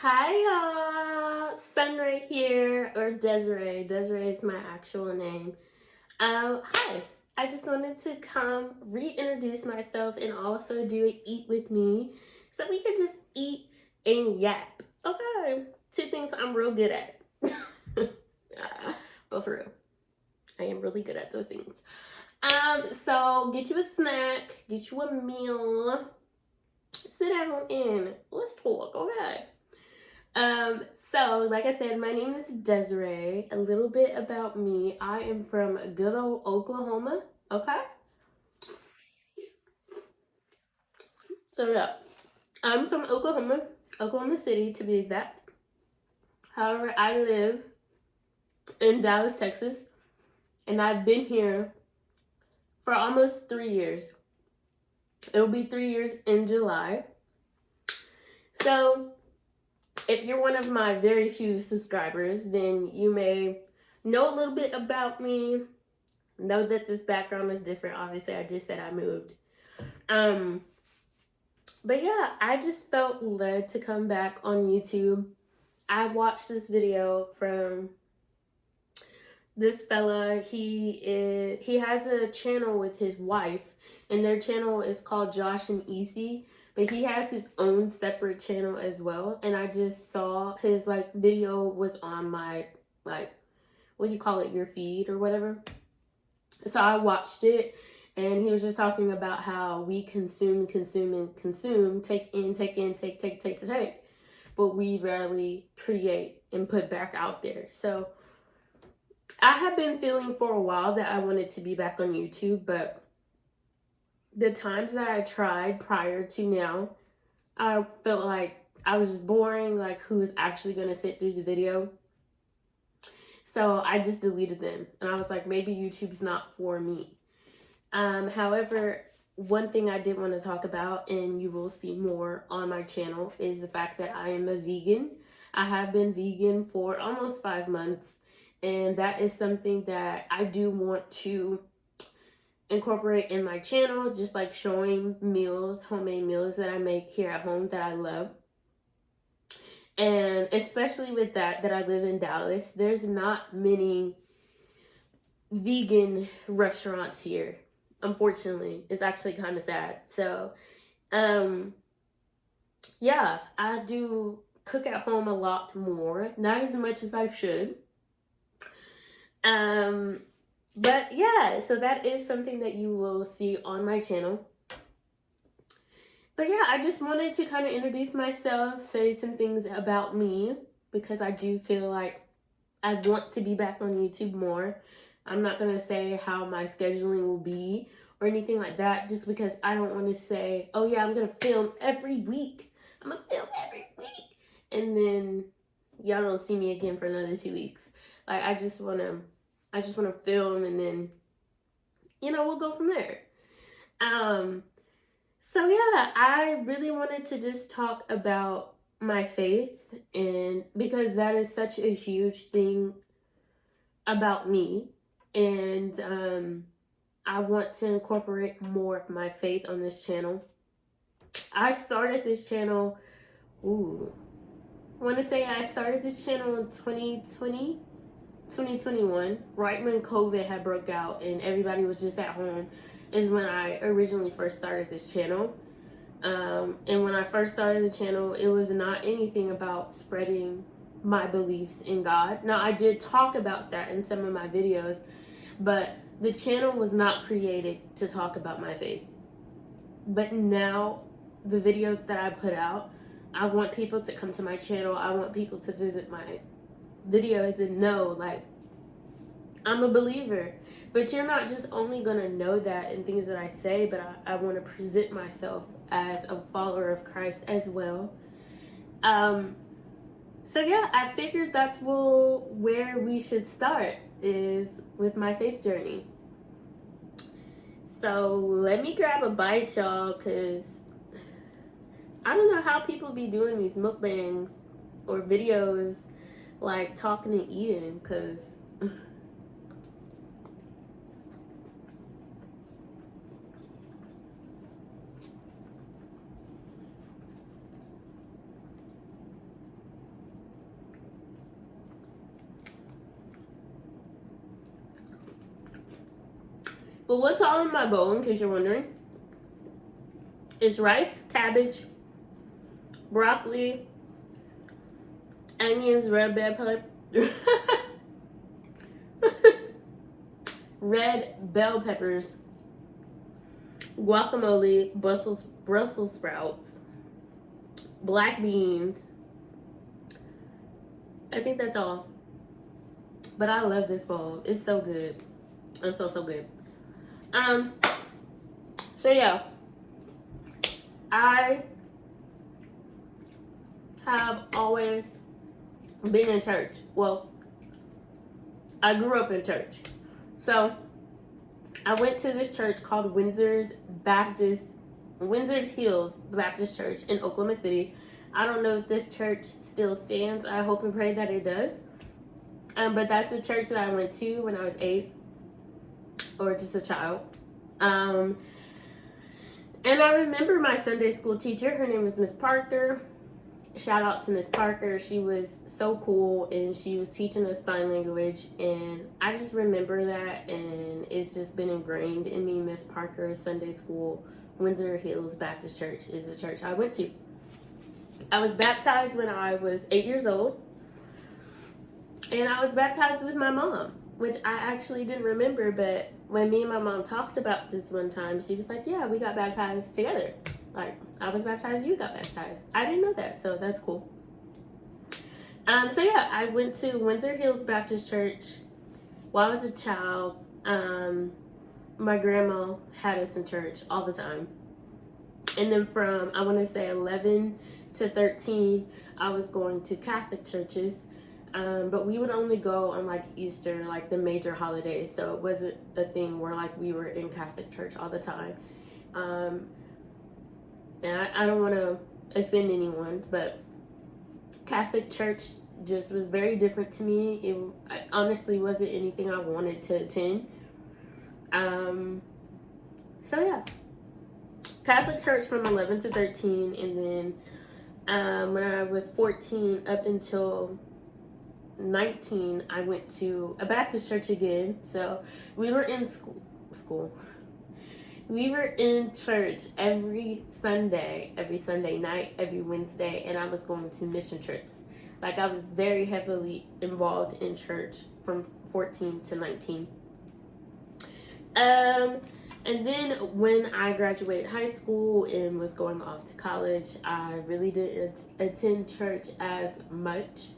Hi y'all, Sunray here, or Desiree. Desiree is my actual name. Hi. I just wanted to come reintroduce myself and also do an eat with me so we could just eat and yap. Okay, two things I'm real good at. But for real, I am really good at those things. So get you a snack, get you a meal, sit down and let's talk, okay? So like I said, my name is Desiree. A little bit about me. I am from good old Oklahoma. Okay. So yeah, I'm from Oklahoma, Oklahoma City to be exact. However, I live in Dallas, Texas, and I've been here for almost 3 years. It'll be 3 years in July. So if you're one of my very few subscribers, then you may know a little bit about me. Know that this background is different. Obviously, I just said I moved. But yeah, I just felt led to come back on YouTube. I watched this video from this fella. He has a channel with his wife, and their channel is called Josh and Easy. But he has his own separate channel as well. And I just saw his video was on my what do you call it, your feed or whatever. So I watched it, and he was just talking about how we consume, take in, take, but we rarely create and put back out there. So I have been feeling for a while that I wanted to be back on YouTube, but the times that I tried prior to now, I felt like I was just boring, like who's actually going to sit through the video. So I just deleted them, and I was like, maybe YouTube's not for me. However, one thing I did want to talk about, and you will see more on my channel, is the fact that I am a vegan. I have been vegan for almost 5 months, and that is something that I do want to incorporate in my channel, just like showing meals, homemade meals that I make here at home that I love. And especially with that I live in Dallas, there's not many vegan restaurants here. Unfortunately, it's actually kind of sad. So, yeah, I do cook at home a lot more, not as much as I should. But yeah, so that is something that you will see on my channel. But yeah, I just wanted to kind of introduce myself, say some things about me, because I do feel like I want to be back on YouTube more. I'm not going to say how my scheduling will be or anything like that, just because I don't want to say, oh yeah, I'm going to film every week. I'm going to film every week. And then y'all don't see me again for another 2 weeks. Like, I just want to film, and then, we'll go from there. So yeah, I really wanted to just talk about my faith, and because that is such a huge thing about me, and I want to incorporate more of my faith on this channel. I started this channel, I want to say I started this channel in 2020, 2021, right when COVID had broke out and everybody was just at home, is when I originally first started this channel. And when I first started the channel, it was not anything about spreading my beliefs in God. Now, I did talk about that in some of my videos, but the channel was not created to talk about my faith. But now, the videos that I put out, I want people to come to my channel. I want people to visit my videos and know, like, I'm a believer. But you're not just only going to know that in things that I say, but I want to present myself as a follower of Christ as well. So yeah, I figured that's where we should start, is with my faith journey. So let me grab a bite, y'all, because I don't know how people be doing these mukbangs or videos like talking and eating, because But what's all in my bowl, in case you're wondering, is rice, cabbage, broccoli, onions, red bell pepper, red bell peppers, guacamole, Brussels sprouts, black beans. I think that's all. But I love this bowl. It's so good. It's so good. So yeah, I have always been in church. Well, I grew up in church. So I went to this church called Windsor's Hills Baptist Church in Oklahoma City. I don't know if this church still stands. I hope and pray that it does. But that's the church that I went to when I was 8, or just a child. And I remember my Sunday school teacher. Her name was Miss Parker. Shout out to Miss Parker. She was so cool, and she was teaching us sign language, and I just remember that, and it's just been ingrained in me. Miss Parker Sunday School, Windsor Hills Baptist Church is the church I went to. I was baptized when I was 8 years old, and I was baptized with my mom, which I actually didn't remember, but when me and my mom talked about this one time, she was like, yeah, we got baptized together. Like, I was baptized, you got baptized. I didn't know that, so that's cool. So yeah, I went to Windsor Hills Baptist Church while I was a child. My grandma had us in church all the time. And then from, I want to say 11 to 13, I was going to Catholic churches. But we would only go on like Easter, like the major holidays. So it wasn't a thing where like we were in Catholic church all the time. And I don't want to offend anyone, but Catholic church just was very different to me. It honestly wasn't anything I wanted to attend. So yeah, Catholic church from 11 to 13, and then when I was 14 up until 19, I went to a Baptist church again. So we were in school. We were in church every Sunday night, every Wednesday, and I was going to mission trips. Like, I was very heavily involved in church from 14 to 19. And then when I graduated high school and was going off to college, I really didn't attend church as much.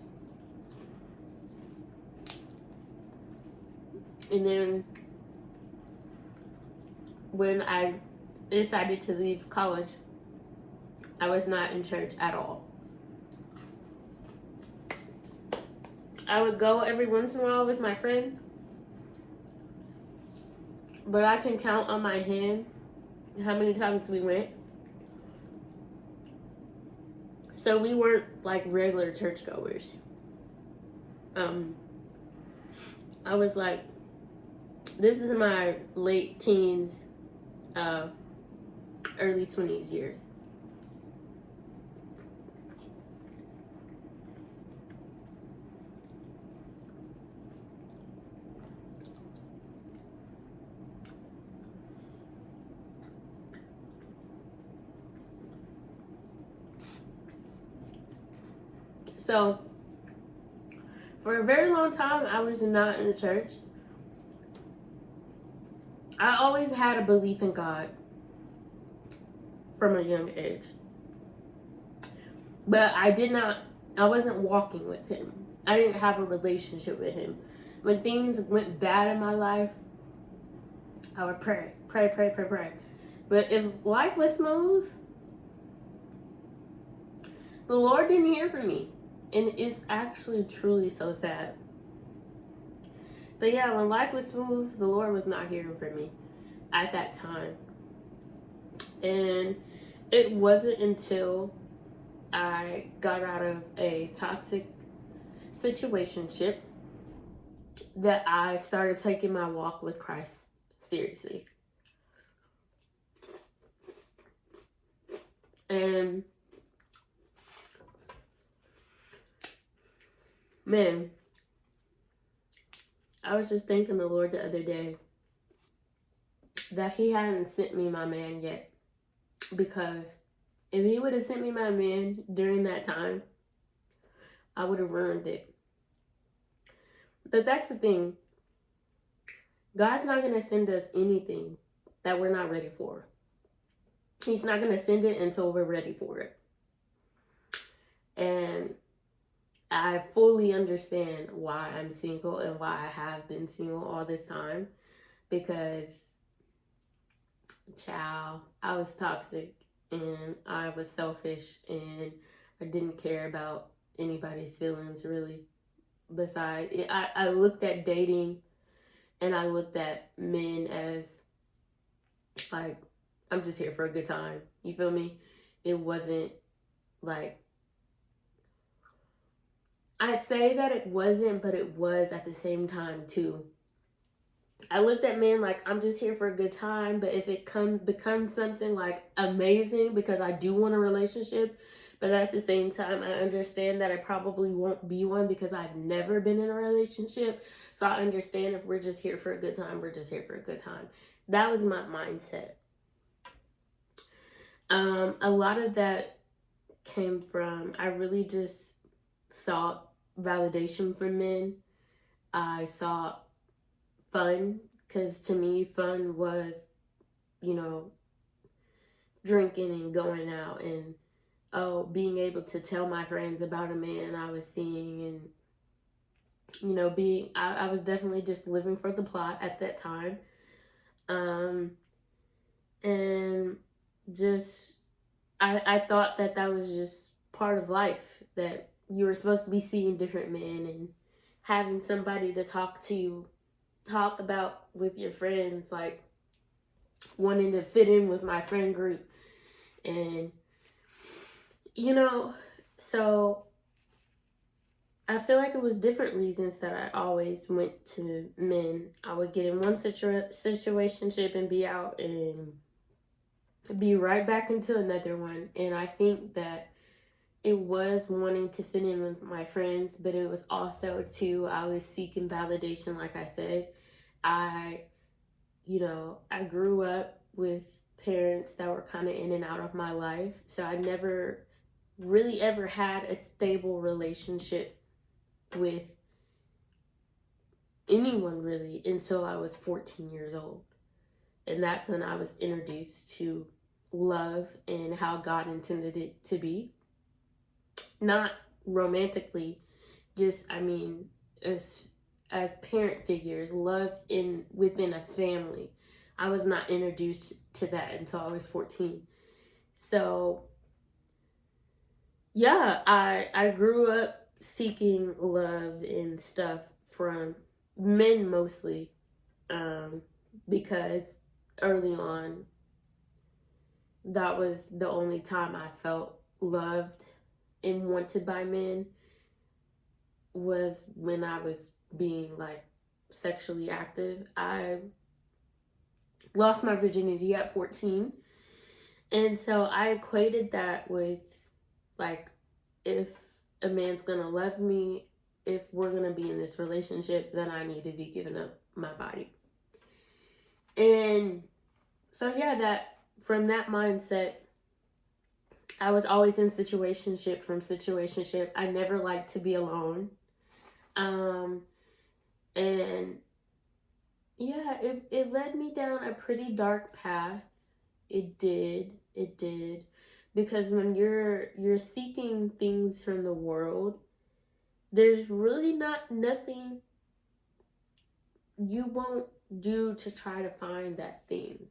And then when I decided to leave college, I was not in church at all. I would go every once in a while with my friend, but I can count on my hand how many times we went. So we weren't like regular churchgoers. I was like, this is my late teens, early 20s years. So for a very long time, I was not in the church. I always had a belief in God from a young age. But I wasn't walking with him. I didn't have a relationship with him. When things went bad in my life, I would pray. But if life was smooth, the Lord didn't hear from me. And it's actually truly so sad. But yeah, when life was smooth, the Lord was not hearing from me at that time. And it wasn't until I got out of a toxic situationship that I started taking my walk with Christ seriously. And man, I was just thanking the Lord the other day that he hadn't sent me my man yet. Because if he would have sent me my man during that time, I would have ruined it. But that's the thing. God's not going to send us anything that we're not ready for. He's not going to send it until we're ready for it. And I fully understand why I'm single and why I have been single all this time. Because, child, I was toxic and I was selfish and I didn't care about anybody's feelings really. Besides, I looked at dating and I looked at men as like, I'm just here for a good time. You feel me? It wasn't like, I say that it wasn't, but it was at the same time too. I looked at men like, I'm just here for a good time, but if it becomes something like amazing, because I do want a relationship, but at the same time, I understand that I probably won't be one because I've never been in a relationship. So I understand if we're just here for a good time, we're just here for a good time. That was my mindset. A lot of that came from, I really just sought validation from men. I sought fun, because to me, fun was, you know, drinking and going out and being able to tell my friends about a man I was seeing, and you know, I was definitely just living for the plot at that time. And just I thought that was just part of life, that you were supposed to be seeing different men and having somebody to talk about with your friends, like wanting to fit in with my friend group. And you know, so I feel like it was different reasons that I always went to men. I would get in one situationship and be out and be right back into another one. And I think that it was wanting to fit in with my friends, but it was also too, I was seeking validation. Like I said, I grew up with parents that were kind of in and out of my life. So I never really ever had a stable relationship with anyone really until I was 14 years old. And that's when I was introduced to love and how God intended it to be. Not romantically, just, I mean, as parent figures, love within a family. I was not introduced to that until I was 14. So yeah, I grew up seeking love and stuff from men mostly, because early on, that was the only time I felt loved and wanted by men, was when I was being like sexually active. I lost my virginity at 14. And so I equated that with like, if a man's gonna love me, if we're gonna be in this relationship, then I need to be giving up my body. And so yeah, that from that mindset, I was always in situationship from situationship. I never liked to be alone. And yeah, it led me down a pretty dark path. It did. Because when you're seeking things from the world, there's really nothing you won't do to try to find that thing.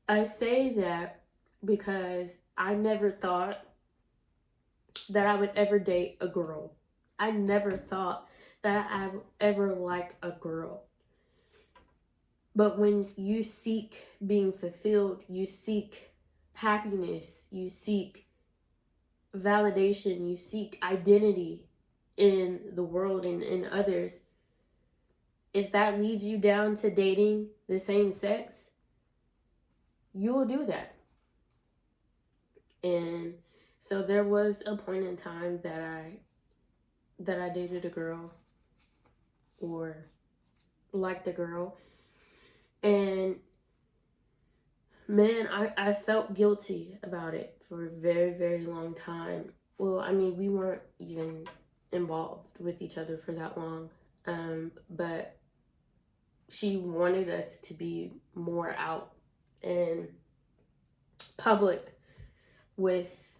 I say that because I never thought that I would ever date a girl. I never thought that I would ever like a girl. But when you seek being fulfilled, you seek happiness, you seek validation, you seek identity in the world and in others, if that leads you down to dating the same sex, you will do that. And so there was a point in time that I dated a girl, or like the girl. And man, I felt guilty about it for a very, very long time. Well, I mean, we weren't even involved with each other for that long. But she wanted us to be more out and public with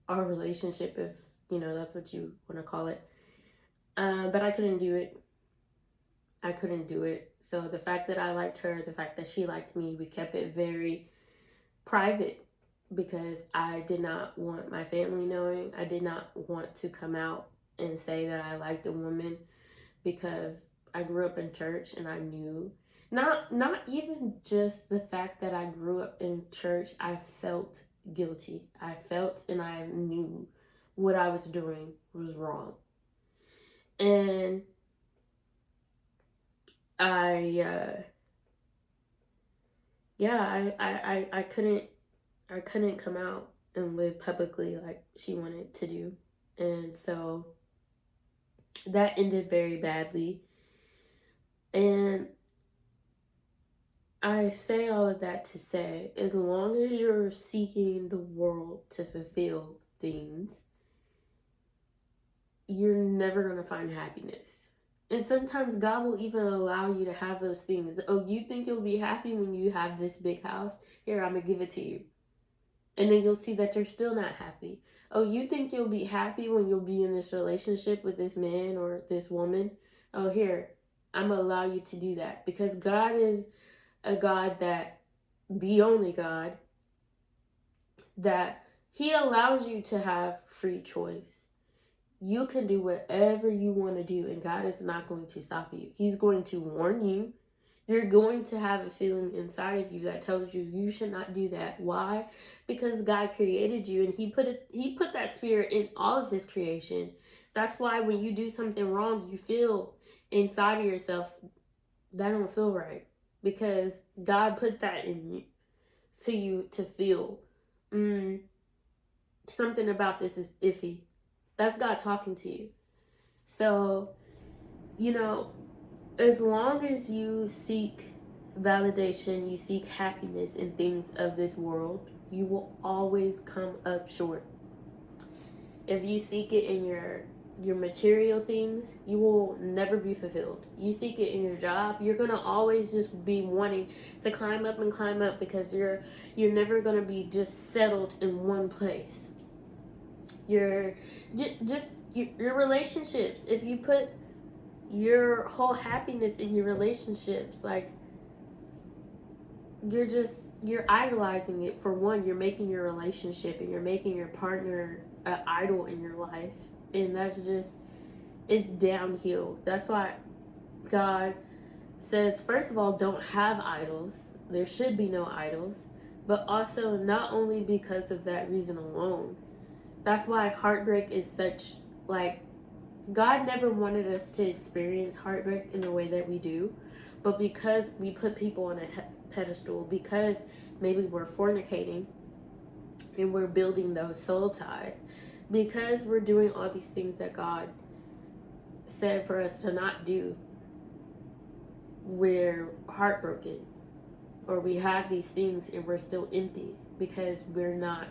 our relationship, if that's what you want to call it. But I couldn't do it. I couldn't do it. So the fact that I liked her, the fact that she liked me, we kept it very private because I did not want my family knowing. I did not want to come out and say that I liked a woman, because I grew up in church and I knew, not even just the fact that I grew up in church, I felt guilty. I felt and I knew what I was doing was wrong. And I couldn't come out and live publicly like she wanted to do. And so that ended very badly. And I say all of that to say, as long as you're seeking the world to fulfill things, you're never going to find happiness. And sometimes God will even allow you to have those things. Oh, you think you'll be happy when you have this big house? Here, I'm going to give it to you. And then you'll see that you're still not happy. Oh, you think you'll be happy when you'll be in this relationship with this man or this woman? Oh, here, I'm going to allow you to do that. Because God is a God that, the only God, that He allows you to have free choice. You can do whatever you want to do, and God is not going to stop you. He's going to warn you. You're going to have a feeling inside of you that tells you you should not do that. Why? Because God created you, and He put that spirit in all of His creation. That's why when you do something wrong, you feel inside of yourself, that don't feel right. Because God put that in you, so you to feel something about this is iffy. That's God talking to you. So, as long as you seek validation, you seek happiness in things of this world, you will always come up short. If you seek it in your material things, you will never be fulfilled. You seek it in your job, you're gonna always just be wanting to climb up and climb up, because you're never gonna be just settled in one place. Your relationships, if you put your whole happiness in your relationships, like, you're idolizing it. For one, you're making your relationship and you're making your partner an idol in your life, and that's just, it's downhill. That's why God says, first of all, don't have idols. There should be no idols. But also, not only because of that reason alone, that's why heartbreak is such, like, God never wanted us to experience heartbreak in the way that we do. But because we put people on a pedestal, because maybe we're fornicating and we're building those soul ties, because we're doing all these things that God said for us to not do, we're heartbroken. Or we have these things and we're still empty because we're not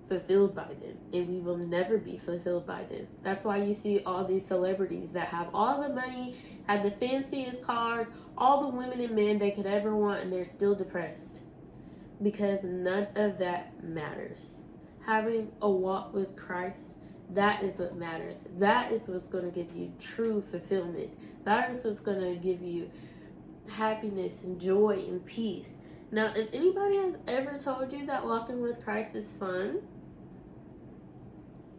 fulfilled by them, and we will never be fulfilled by them. That's why you see all these celebrities that have all the money, have the fanciest cars, all the women and men they could ever want, and they're still depressed, because none of that matters. Having a walk with Christ, that is what matters. That is what's going to give you true fulfillment. That is what's going to give you happiness and joy and peace. Now, if anybody has ever told you that walking with Christ is fun,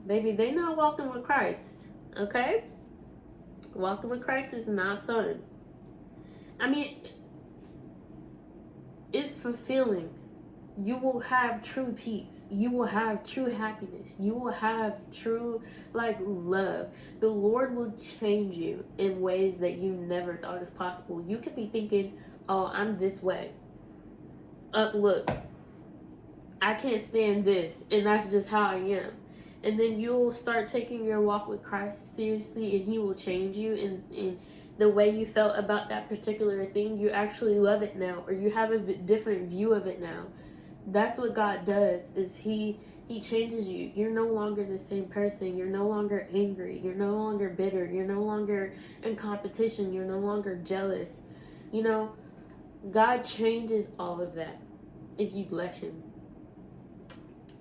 baby, they not walking with Christ, okay? Walking with Christ is not fun. I mean, it's fulfilling. You will have true peace. You will have true happiness. You will have true, love. The Lord will change you in ways that you never thought is possible. You could be thinking, oh, I'm this way. Look, I can't stand this, and that's just how I am. And then you'll start taking your walk with Christ seriously, and He will change you, and the way you felt about that particular thing, you actually love it now, or you have a different view of it now. That's what God does, is he changes you. You're no longer the same person. You're no longer angry. You're no longer bitter. You're no longer in competition. You're no longer jealous. You know, God changes all of that if you let him.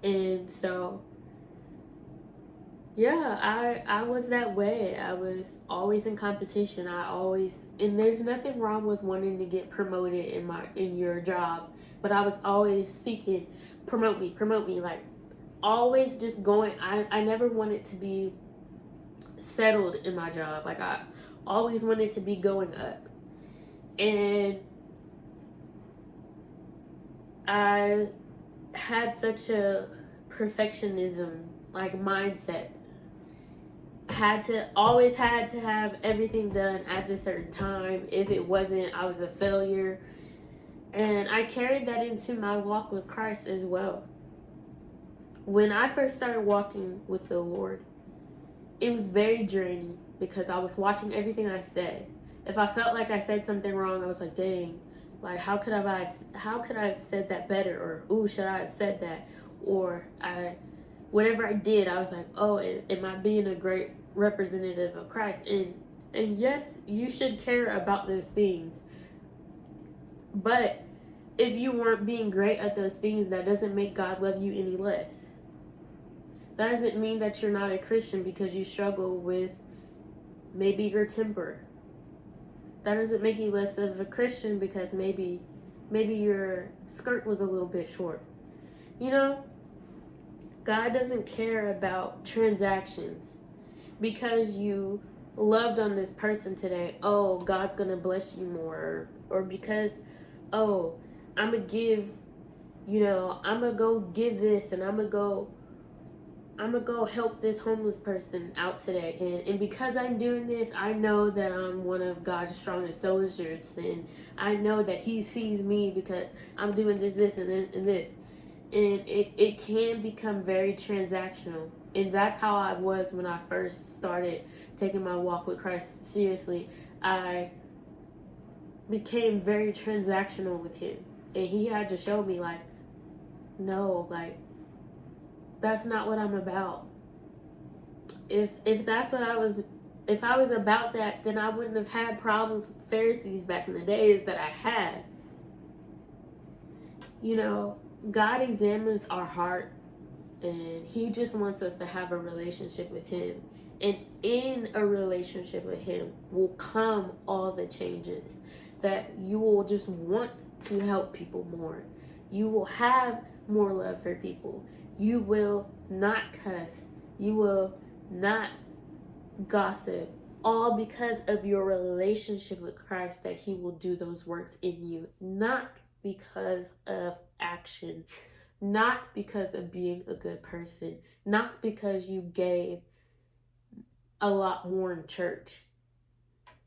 And so, yeah, I was that way. I was always in competition. And there's nothing wrong with wanting to get promoted in your job, but I was always seeking promote me, like always just going. I never wanted to be settled in my job. Like I always wanted to be going up. And I had such a perfectionism like mindset. Always had to have everything done at a certain time. If it wasn't, I was a failure. And I carried that into my walk with Christ as well. When I first started walking with the Lord, it was very draining because I was watching everything I said. If I felt like I said something wrong, I was like, dang, like how could I have said that better? Or ooh, should I have said that? Or whatever I did, I was like, oh, am I being a great representative of Christ? And yes, you should care about those things. But if you weren't being great at those things, that doesn't make God love you any less. That doesn't mean that you're not a Christian because you struggle with maybe your temper. That doesn't make you less of a Christian because maybe your skirt was a little bit short. You know, God doesn't care about transactions. Because you loved on this person today, oh, God's gonna bless you more. Or because, oh, I'm gonna give, I'm gonna go give this, and I'm gonna go help this homeless person out today. And because I'm doing this, I know that I'm one of God's strongest soldiers. And I know that he sees me because I'm doing this, and this. And it can become very transactional. And that's how I was when I first started taking my walk with Christ seriously. I became very transactional with him. And he had to show me, like, no, like, that's not what I'm about. If that's what if I was about that, then I wouldn't have had problems with Pharisees back in the days that I had. You know, God examines our heart, and he just wants us to have a relationship with him. And in a relationship with him will come all the changes, that you will just want to help people more. You will have more love for people. You will not cuss. You will not gossip. All because of your relationship with Christ, that he will do those works in you. Not because of action. Not because of being a good person. Not because you gave a lot more in church.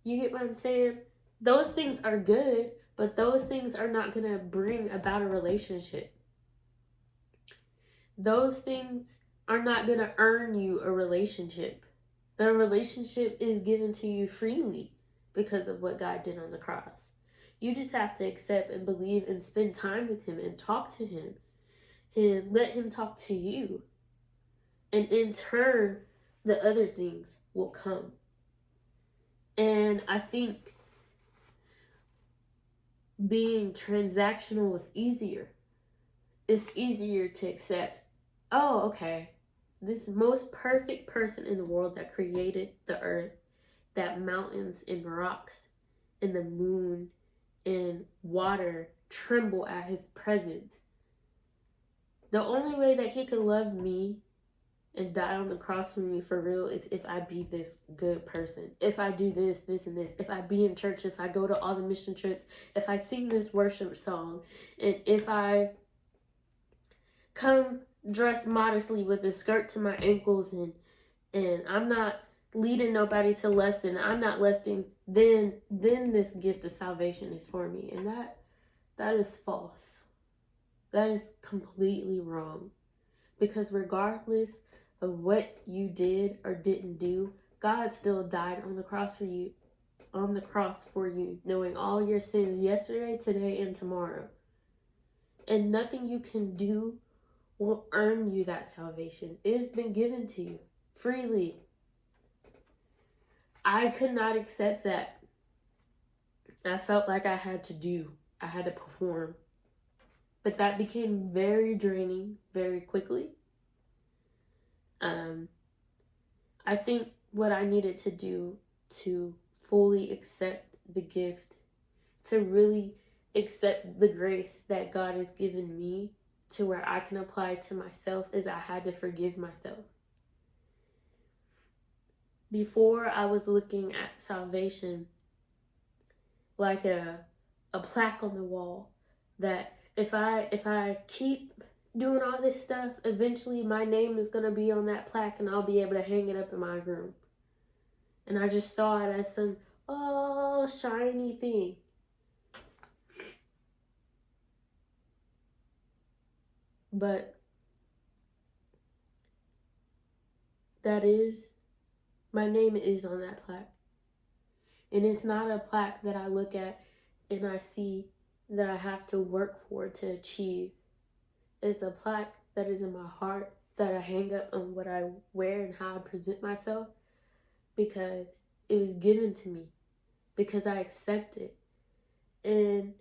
You get what I'm saying? Those things are good, but those things are not going to bring about a relationship. Those things are not going to earn you a relationship. The relationship is given to you freely because of what God did on the cross. You just have to accept and believe and spend time with him and talk to him and let him talk to you. And in turn, the other things will come. And I think being transactional is easier. It's easier to accept, oh, okay, this most perfect person in the world that created the earth, that mountains and rocks and the moon and water tremble at his presence. The only way that he could love me and die on the cross for me for real is if I be this good person. If I do this, and this. If I be in church, if I go to all the mission trips, if I sing this worship song, and if I come dressed modestly with a skirt to my ankles, and I'm not leading nobody to lust, and I'm not lusting, then this gift of salvation is for me. And that is false. That is completely wrong. Because regardless of what you did or didn't do, God still died on the cross for you. on the cross for you, knowing all your sins yesterday, today, and tomorrow. And nothing you can do will earn you that salvation. It has been given to you freely. I could not accept that. I felt like I had to perform. But that became very draining very quickly. I think what I needed to do to fully accept the gift, to really accept the grace that God has given me to where I can apply it to myself, is I had to forgive myself. Before, I was looking at salvation like a plaque on the wall, that if I keep doing all this stuff, eventually my name is going to be on that plaque and I'll be able to hang it up in my room. And I just saw it as some shiny thing. But my name is on that plaque. And it's not a plaque that I look at and I see that I have to work for to achieve. It's a plaque that is in my heart, that I hang up on what I wear and how I present myself, because it was given to me, because I accept it. And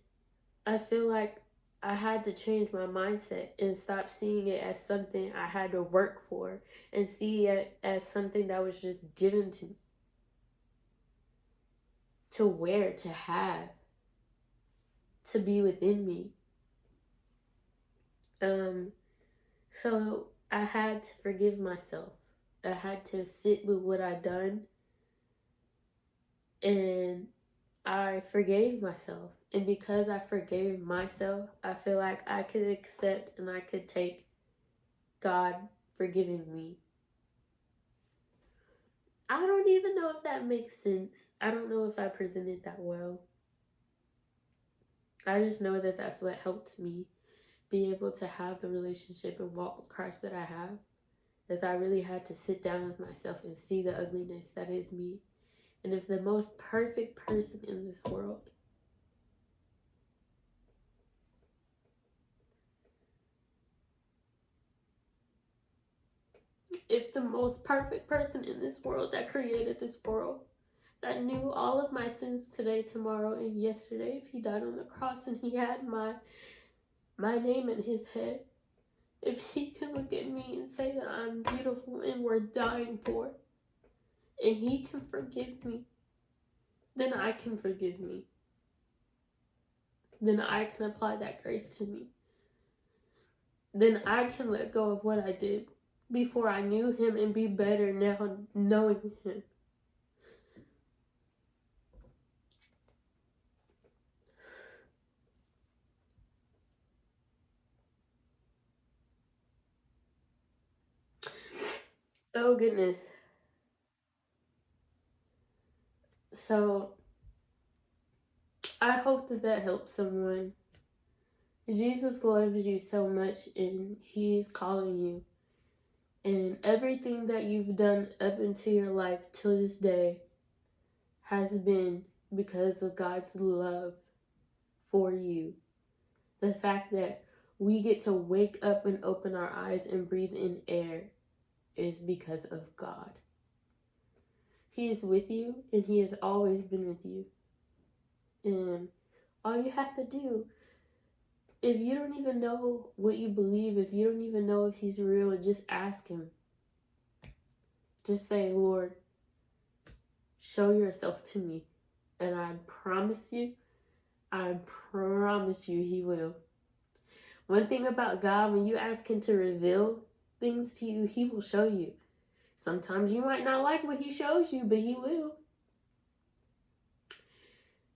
I feel like I had to change my mindset and stop seeing it as something I had to work for, and see it as something that was just given to me, to wear, to have, to be within me. So I had to forgive myself. I had to sit with what I'd done, and I forgave myself. And because I forgave myself, I feel like I could accept and I could take God forgiving me. I don't even know if that makes sense. I don't know if I presented that well. I just know that that's what helped me be able to have the relationship and walk with Christ that I have. Is I really had to sit down with myself and see the ugliness that is me. And if the most perfect person in this world that created this world, that knew all of my sins today, tomorrow, and yesterday, if he died on the cross and he had my name in his head, if he can look at me and say that I'm beautiful and worth dying for, and he can forgive me, then I can forgive me. Then I can apply that grace to me. Then I can let go of what I did before I knew him and be better now knowing him. Oh goodness. So I hope that helps someone. Jesus loves you so much, and he's calling you. And everything that you've done up into your life till this day has been because of God's love for you. The fact that we get to wake up and open our eyes and breathe in air is because of God. He is with you, and he has always been with you. And all you have to do, if you don't even know what you believe, if you don't even know if he's real, just ask him. Just say, Lord, show yourself to me. And I promise you he will. One thing about God, when you ask him to reveal things to you, he will show you. Sometimes you might not like what he shows you, but he will.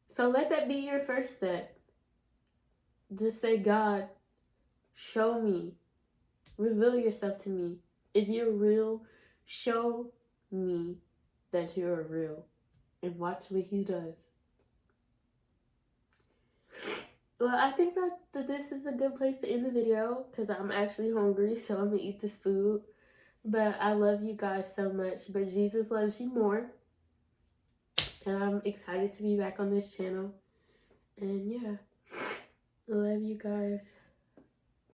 So let that be your first step. Just say, God, show me. Reveal yourself to me. If you're real, show me that you're real. And watch what he does. Well, I think that this is a good place to end the video, because I'm actually hungry, so I'm going to eat this food. But I love you guys so much. But Jesus loves you more. and I'm excited to be back on this channel. And yeah, love you guys.